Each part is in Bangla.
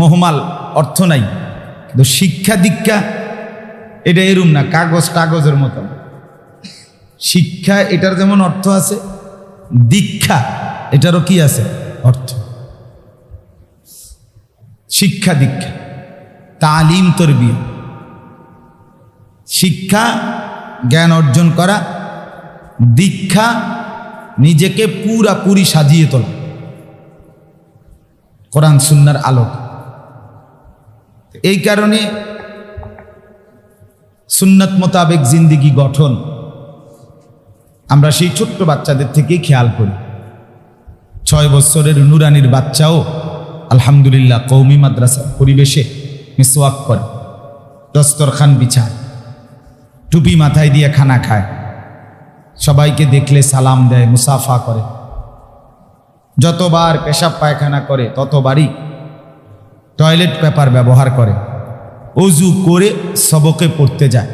মহমাল অর্থ নাই, কিন্তু শিক্ষা দীক্ষা এটা এরম না, কাগজ টাগজের মতো। শিক্ষা এটার যেমন অর্থ আছে, দীক্ষা এটারও কি আছে অর্থ। শিক্ষা দীক্ষা, তালিম তরবিয়া, শিক্ষা জ্ঞান অর্জন করা, দীক্ষা নিজেকে পুরাপুরি সাজিয়ে তোলা কোরআন সুন্নাহর আলোক। এই কারণে সুন্নাত মোতাবেক জিন্দিগি গঠন আমরা সেই ছোট্ট বাচ্চাদের থেকেই খেয়াল করি। 6 বছরের নুরানির বাচ্চাও আলহামদুলিল্লাহ কওমি মাদ্রাসা পরিবেশে মিসওয়াক করে, দস্তরখান বিছায়, টুপি মাথায় দিয়ে খানা খায়, সবাইকে দেখলে সালাম দেয়, মুসাফা করে। যতবার পেশাব পায়খানা করে ততবারই টয়লেট পেপার ব্যবহার করে। অজু করে সবকে পড়তে যায়,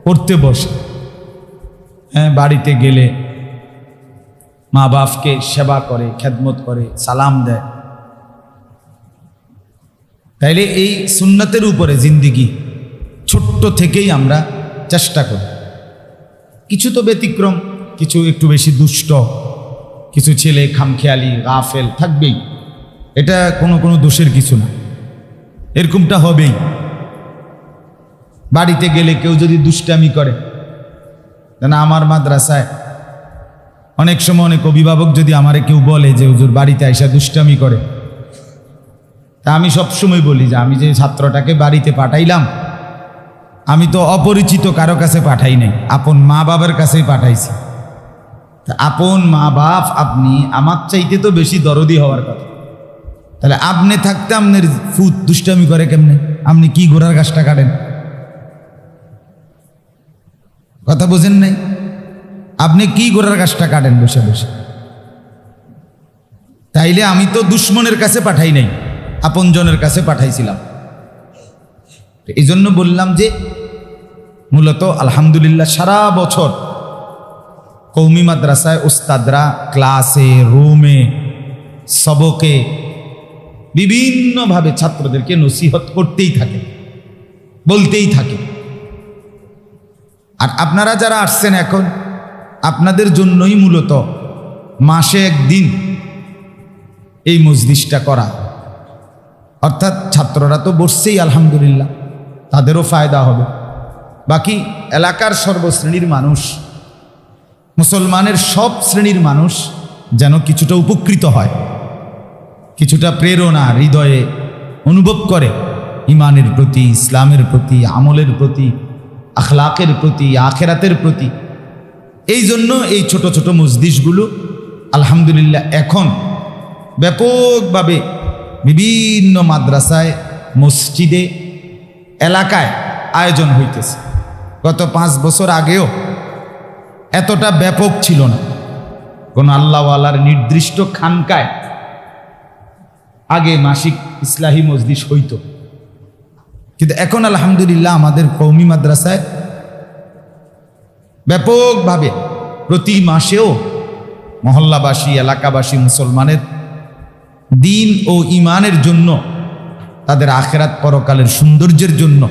পড়তে বসে। হ্যাঁ, বাড়িতে গেলে মা বাপকে সেবা করে, খেদমত করে, সালাম দেয়। তাইলে এই সুন্নতের উপরে জিন্দিগি ছোট্ট থেকেই আমরা চেষ্টা করি। কিছু তো ব্যতিক্রম, কিছু একটু বেশি দুষ্ট, কিছু ছেলে খামখেয়ালি গাফেল থাকবেই, এটা কোনো দোষের কিছু না, এরকমটা হবেই। বাড়িতে গেলে কেউ যদি দুষ্টামি করে, না আমার মাদ্রাসায় অনেক সময় অনেক অভিভাবক যদি আমারে কেউ বলে যে হুজুর বাড়িতে আইসা দুষ্টামি করে, তা আমি সবসময় বলি যে আমি যে ছাত্রটাকে বাড়িতে পাঠাইলাম, আমি তো অপরিচিত কারো কাছে পাঠাই নাই, আপন মা বাবার কাছেই পাঠাইছি। তা আপন মা বাপ আপনি, আমার চাইতে তো বেশি দরদি হওয়ার কথা। তাহলে আপনি থাকতে আপনার ফুট দুষ্টামি করে কেমনে? আপনি কি ঘোড়ার গাছটা কাটেন? কথা বোঝেন নাই? আপনি কি ঘোড়ার গাছটা কাটেন বসে বসে? তাইলে আমি তো দুশ্মনের কাছে পাঠাই নাই, আপনজনের কাছে পাঠাইছিলাম। এই জন্য বললাম যে মূলত আলহামদুলিল্লাহ সারা বছর কওমি মাদ্রাসায় উস্তাদরা ক্লাসে, রুমে, সবকে বিভিন্নভাবে ছাত্রদেরকে নসিহত করতেই থাকে, বলতেই থাকে। আর আপনারা যারা আসছেন এখন, আপনাদের জন্যই মূলত মাসে একদিন এই মজলিসটা করা। অর্থাৎ ছাত্ররা তো বসছেই আলহামদুলিল্লাহ, তাদেরও ফায়দা হবে। বাকি এলাকার সর্বশ্রেণীর মানুষ, মুসলমানের সব শ্রেণীর মানুষ যেন কিছুটা উপকৃত হয়, কিছুটা প্রেরণা হৃদয়ে অনুভব করে ইমানের প্রতি, ইসলামের প্রতি, আমলের প্রতি, আখলাকের প্রতি, আখেরাতের প্রতি। এই জন্য এই ছোট ছোট মজলিসগুলো আলহামদুলিল্লাহ এখন ব্যাপকভাবে বিভিন্ন মাদ্রাসায়, মসজিদে, এলাকায় আয়োজন হইতেছে। গত 5 বছর আগেও এতটা ব্যাপক ছিল না। কোন আল্লাহওয়ালার নির্দিষ্ট খানকায় আগে মাসিক ইসলাহি মজলিস হইত, কিন্তু এখন আলহামদুলিল্লাহ আমাদের কওমি মাদ্রাসায় ব্যাপকভাবে প্রতি মাসেও মহল্লাবাসী, এলাকাবাসী মুসলমানের দিন ও ইমানের জন্য, তাদের আখেরাত পরকালের সৌন্দর্যের জন্য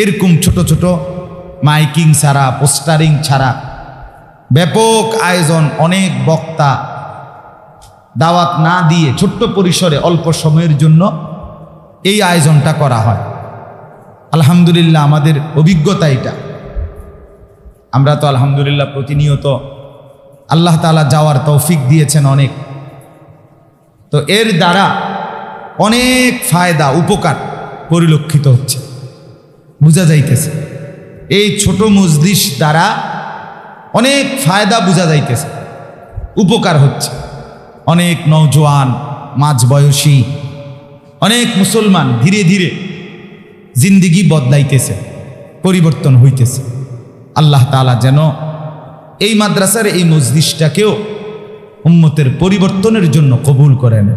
এরকম ছোট ছোট মাইকিং ছাড়া, পোস্টারিং ছাড়া ব্যাপক আয়োজন, অনেক বক্তা, দাওয়াত না দিয়ে ছোট্ট পরিসরে অল্প সময়ের জন্য এই আয়োজনটা করা হয়। আলহামদুলিল্লাহ আমাদের অভিজ্ঞতা এটা। আমরা তো আলহামদুলিল্লাহ প্রতিনিয়ত আল্লাহ তাআলা যাওয়ার তৌফিক দিয়েছেন অনেক, তো এর দ্বারা অনেক ফায়দা, উপকার পরিলক্ষিত হচ্ছে, বোঝা যাইতেছে। এই ছোট মজলিস দ্বারা অনেক ফায়দা বোঝা যাইতেছে, উপকার হচ্ছে। অনেক নওজোয়ান, মাঝবয়সী, অনেক মুসলমান ধীরে ধীরে জিন্দিগি বদলাইতেছে, পরিবর্তন হইতেছে। আল্লাহ তাআলা যেন এই মাদ্রাসার এই মজলিসটাকেও উম্মতের পরিবর্তনের জন্য কবুল করেন।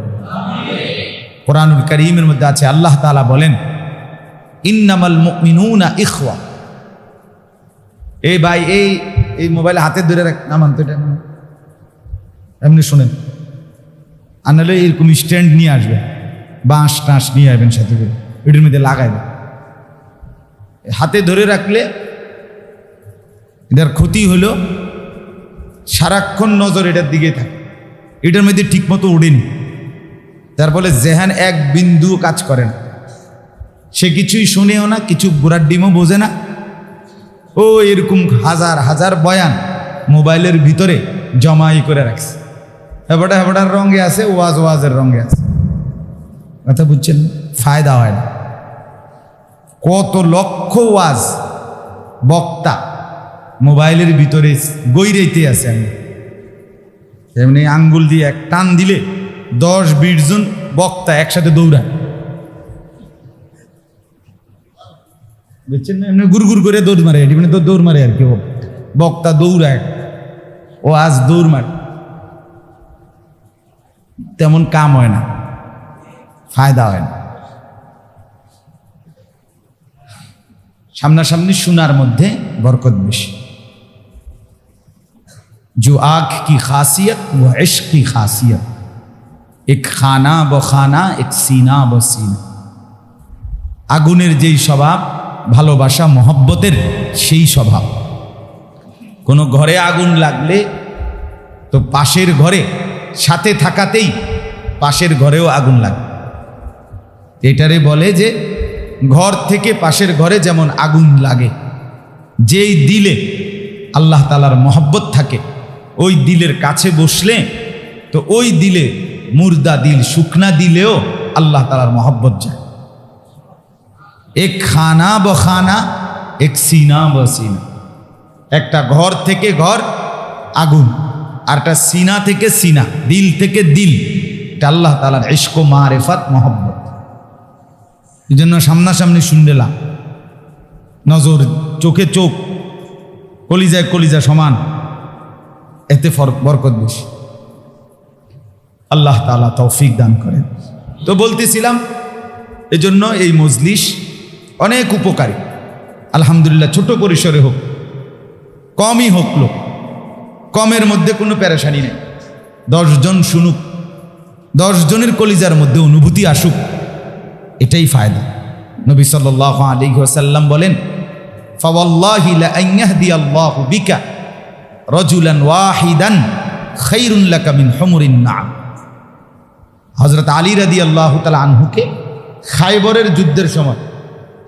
কোরআনুল কারীমের মধ্যে আছে, আল্লাহ তাআলা বলেন, ইন্নামাল মুমিনুনা ইখওয়া। এই ভাই, এই মোবাইল হাতে ধরে রাখ, নামান তো, এটা এমনি শুনেন, আনালে এরকম স্ট্যান্ড নিয়ে আসবে, বাঁশ টাঁশ নিয়ে আসবেন সাথে করে, এটার মধ্যে লাগাইবেন। হাতে ধরে রাখলে এটার ক্ষতি হলো সারাক্ষণ নজর এটার দিকে থাকে, এটার মধ্যে ঠিকমতো উড়েনি, তার ফলে জেহান এক বিন্দু কাজ করে না, সে কিছুই শুনেও না, কিছু গোড়ার ডিমও বোঝে না। ও এরকম হাজার হাজার বয়ান মোবাইলের ভিতরে জমাই করে রাখছে, হেবড়ার রঙে আছে, ওয়াজের রঙে আছে। কথা বুঝছেন? ফায়দা হয় না। কত লক্ষ ওয়াজ বক্তা মোবাইলের ভিতরে গৈরাইতে আছে। আমি এমনি আঙ্গুল দিয়ে এক টান দিলে 10-20 জন বক্তা একসাথে দৌড়ায়, বুঝছেন না? এমনি গুড় করে দৌড় মারে, এমনি তো দৌড় মারে আর কি, বক্তা দৌড়ায়, ও আজ দৌড় মারে। তেমন কাম হয় না, ফায়দা হয় না। সামনাসামনি শোনার মধ্যে বরকত বেশি। जो आँख की खासियत वो इश्क की खासियत, एक खाना ब खाना एक सीना ब सीना। আগুনের যেই স্বভাব, ভালোবাসা মহব্বতের সেই স্বভাব। কোনো ঘরে আগুন লাগলে তো পাশের ঘরে সাথে থাকাতেই পাশের ঘরেও আগুন লাগে। এটারে বলে যে ঘর থেকে পাশের ঘরে যেমন আগুন লাগে, যেই দিলে আল্লাহ তাআলার মহব্বত থাকে, ওই দিলের কাছে বসলে তো ওই দিলে মুর্দা দিল, শুকনা দিলেও আল্লাহ তাআলার মহব্বত যায়। এক খানা ব খানা এক সিনা ব সিনা। একটা ঘর থেকে ঘর আগুন, আর একটা সিনা থেকে সিনা, দিল থেকে দিল। এটা আল্লাহ তাআলার ইশক ও মারিফাত মহব্বত। এই জন্য সামনাসামনি শুনলাম, নজর চোখে চোখ, কলিজায় কলিজা সমান, এতে বরকত বেশি। আল্লাহ তাআলা তৌফিক দান করেন। তো বলতেছিলাম, এজন্য এই মজলিস অনেক উপকারী। আলহামদুলিল্লাহ, ছোট পরিসরে হোক, কমই হোক লোক, কমের মধ্যে কোনো পেরেশানি নেই। 10 জন শুনুক, 10 জনের কলিজার মধ্যে অনুভূতি আসুক, এটাই ফায়দা। নবী সাল্লাল্লাহু আলাইহি ওয়াসাল্লাম বলেন, ফাওয়াল্লাহি লা আন ইয়াহদিয়াল্লাহু বিকা রাজুলান ওয়াহিদান খায়রুন লাকা মিন হুমুরিন নাম। হযরত আলী রাদিয়াল্লাহু তাআলা আনহুকে খায়বরের যুদ্ধের সময়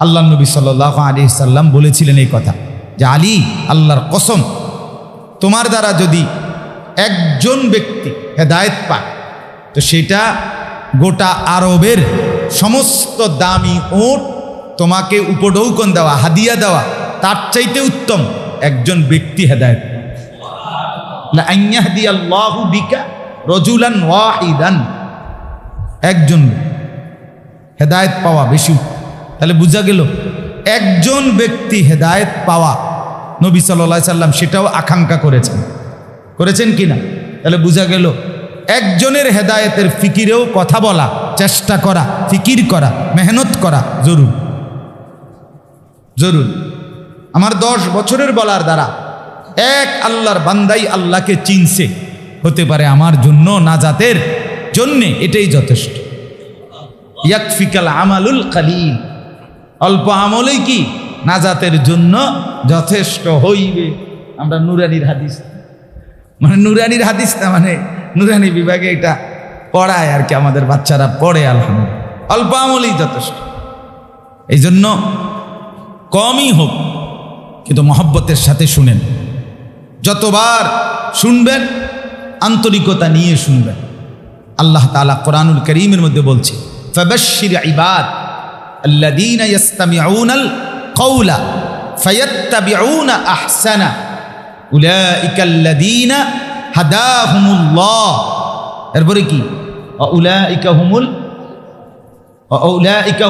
আল্লাহ নবী সাল্লাল্লাহু আলাইহি সাল্লাম বলেছিলেন এই কথা, যে আলী, আল্লাহর কসম, তোমার দ্বারা যদি একজন ব্যক্তি হেদায়েত পায় তো সেটা গোটা আরবের সমস্ত দামি উট তোমাকে উপঢৌকন দেওয়া, হাদিয়া দেওয়া, তার চাইতে উত্তম একজন ব্যক্তি হেদায়েত। লা আন ইয়াহদিয়াল্লাহু বিকা রাজুলান ওয়াহিদান, একজন হেদায়েত পাওয়া বেশি। তাহলে বোঝা গেল একজন ব্যক্তি হেদায়েত পাওয়া, নবী সাল্লাল্লাহু আলাইহি সাল্লাম সেটাও আকাঙ্ক্ষা করেছেন কিনা? তাহলে বোঝা গেল একজনের হেদায়েতের ফিকিরেও কথা বলা, চেষ্টা করা, ফিকির করা, মেহনত করা জরুরি। আমার 10 বছরের বলার দ্বারা এক আল্লাহর বান্দাই আল্লাহকে চিনছে, হতে পারে আমার জন্য নাজাতের জন্যে এটাই যথেষ্ট। ইয়াকফিকাল আমালুল কালিল, অল্প আমলেই কি নাজাতের জন্য যথেষ্ট হইবে। আমরা নুরানির হাদিস, মানে নুরানির হাদিস না, মানে নুরানি বিভাগে এটা পড়ায় আর কি, আমাদের বাচ্চারা পড়ে। আলহামদুলিল্লাহ, অল্প আমলেই যথেষ্ট। এই জন্য কমই হোক কিন্তু মহব্বতের সাথে শুনেন। যতবার শুনবেন আন্তরিকতা নিয়ে শুনবেন। আল্লাহ তাআলা কোরআনুল কারীমের মধ্যে বলছে, ফাবাশশির ইবাদ আল্লাযীনা ইসতামিউনাল কওলা ফায়াত্তাবিউনা আহসানা উলাইকাল্লাযীনা হাদাহুমুল্লাহ। এরপরে কি? উলাইকা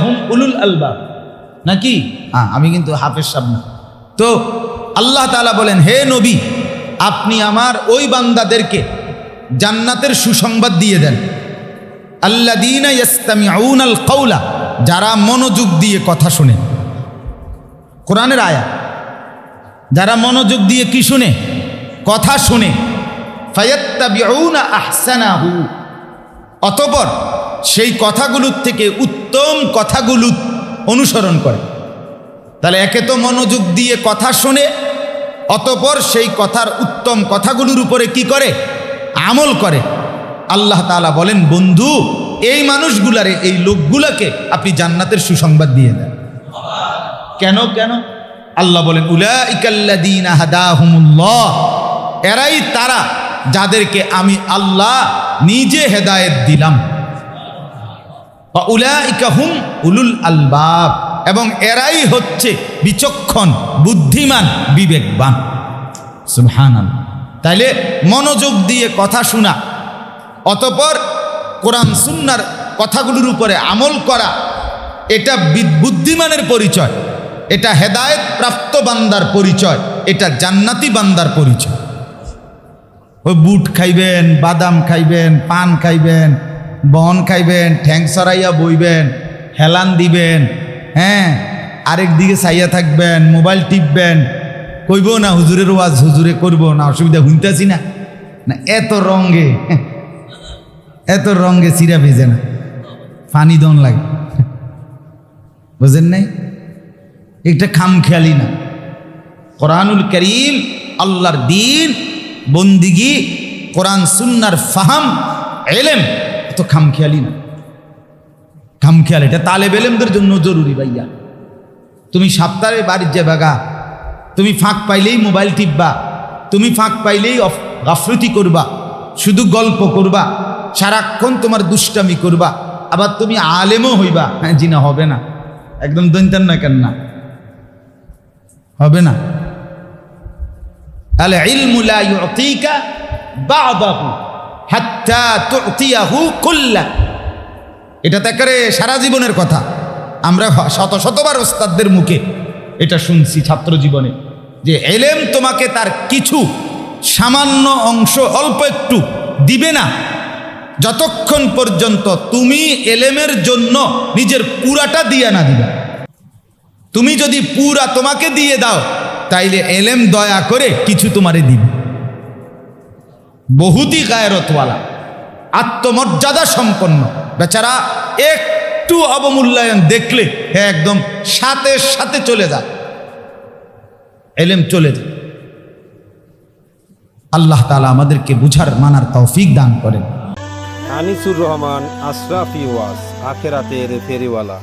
হুম উলুল আলবাব, নাকি? আমি কিন্তু হাফেজ সাহেব না। তো আল্লাহ তাআলা বলেন, হে নবী, আপনি আমার ওই বান্দাদেরকে জান্নাতের সুসংবাদ দিয়ে দেন। আল্লাযীনা ইসতামিউনাল কওলা, যারা মনোযোগ দিয়ে কথা শুনে। কোরআনের আয়াত, যারা মনোযোগ দিয়ে কি শুনে? কথা শুনে। ফায়াত্তাবিউনা আহসানাহু, অতঃপর সেই কথাগুলোর থেকে উত্তম কথাগুলো অনুসরণ করে। তাহলে একে তো মনোযোগ দিয়ে কথা শোনে, অতঃপর সেই কথার উত্তম কথাগুলোর উপরে কি করে? আমল করে। আল্লাহ তাআলা বলেন, বন্ধু এই মানুষগুলারে, এই লোকগুলাকে আপনি জান্নাতের সুসংবাদ দিয়ে দেন। কেন কেন? আল্লাহ বলেন, উলাইকাল্লাযীনা হাদাহুমুল্লাহ, এরাই তারা যাদেরকে আমি আল্লাহ নিজে হেদায়েত দিলাম। ওয়া উলাইকা হুম উলুল আলবাব, এবং এরাই হচ্ছে বিচক্ষণ, বুদ্ধিমান, বিবেকবান। সুবহানাল্লাহ। তাইলে মনোযোগ দিয়ে কথা শোনা, অতঃপর কোরআন সুন্নাহর কথাগুলোর উপরে আমল করা, এটা বুদ্ধিমানের পরিচয়, এটা হেদায়েত প্রাপ্ত বান্দার পরিচয়, এটা জান্নাতি বান্দার পরিচয়। ওই বুট খাইবেন, বাদাম খাইবেন, পান খাইবেন, বন খাইবেন, ঠ্যাং সরাইয়া বইবেন, হেলান দিবেন, হ্যাঁ, আরেক দিকে চাইয়া থাকবেন, মোবাইল টিপবেন, কইব না হুজুরের ওয়াজ হুজুরে করব না, অসুবিধা শুনতেছি না, না এত রঙ্গে চিরা ভেজে না, পানি দন লাগে, বুঝেন নাই? এটা খামখেয়ালি না। কোরআনুল কারীম, আল্লাহর দ্বীন, বন্দিগি, কোরআন সুন্নাহর ফাহাম, ইলম, এত খামখেয়ালি না। খামখেয়াল এটা তালেব ইলমদের জন্য জরুরি ভাইয়া। তুমি সপ্তাহে বাড়ির যাবা, তুমি ফাঁক পাইলেই মোবাইল টিপবা, তুমি ফাঁক পাইলেই গাফলতি করবা, শুধু গল্প করবা, সারাক্ষণ তোমার দুষ্টামি করবা, আবার তুমি আলেমও হইবা। হ্যাঁ জি না, হবে না, একদম দৈন্তান না, কেন না হবে না। আল ইলমু লা ইউতিকা বা'দাহু হাত্তা তু'তিয়াহু কুল্লা। এটা তো একেবারে সারা জীবনের কথা। আমরা শতবার ওস্তাদদের মুখে এটা শুনছি ছাত্র জীবনে, যে ইলম তোমাকে তার কিছু সামান্য অংশ, অল্প একটু দিবে না, যতক্ষণ পর্যন্ত তুমি ইলমের জন্য নিজের পুরাটা দিয়ে না দিবা। তুমি যদি পুরা তোমাকে দিয়ে দাও, তাইলে ইলম দয়া করে কিছু তোমারে দিবে। বহুতই গায়রতওয়ালা, আত্মমর্যাদা সম্পন্ন বেচারা, একটু অবমূল্যায়ন দেখলে হ্যাঁ একদম সাথে সাথে চলে যায়, ইলম চলে যায়। আল্লাহ তাআলা আমাদেরকে বুঝার মানার তৌফিক দান করেন। আনিসুর রহমান, আশরাফি ওয়াজ, আখেরাতের ফেরিওয়ালা।